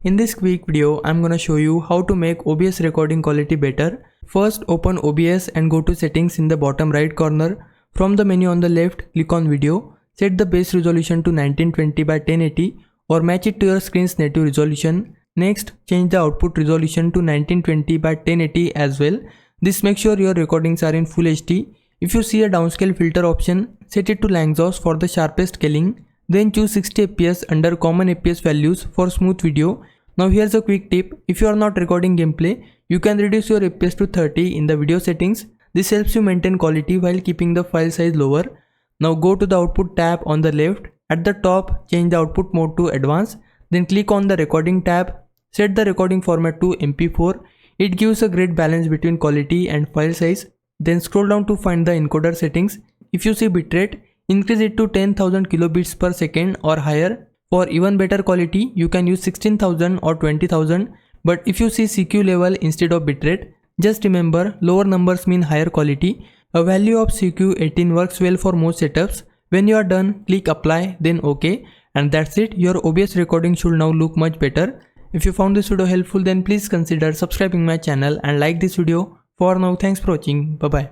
In this quick video, I'm gonna show you how to make OBS recording quality better. First, open OBS and go to settings in the bottom right corner. From the menu on the left, click on video. Set the base resolution to 1920 by 1080 or match it to your screen's native resolution. Next, change the output resolution to 1920 by 1080 as well. This makes sure your recordings are in Full HD. If you see a downscale filter option, set it to Langsaus for the sharpest scaling. Then choose 60 fps under common fps values for smooth video. Now here's a quick tip. If you are not recording gameplay, you can reduce your fps to 30 in the video settings. This helps you maintain quality while keeping the file size lower. Now go to the output tab on the left. At the top, change the output mode to advanced. Then click on the recording tab. Set the recording format to MP4. It gives a great balance between quality and file size. Then scroll down to find the encoder settings. If you see bitrate, increase it to 10,000 kilobits per second or higher. For even better quality, you can use 16,000 or 20,000. But if you see CQ level instead of bitrate, just remember lower numbers mean higher quality. A value of CQ 18 works well for most setups. When you are done, click apply, then OK. And that's it. Your OBS recording should now look much better. If you found this video helpful, then please consider subscribing my channel and like this video. For now, thanks for watching. Bye bye.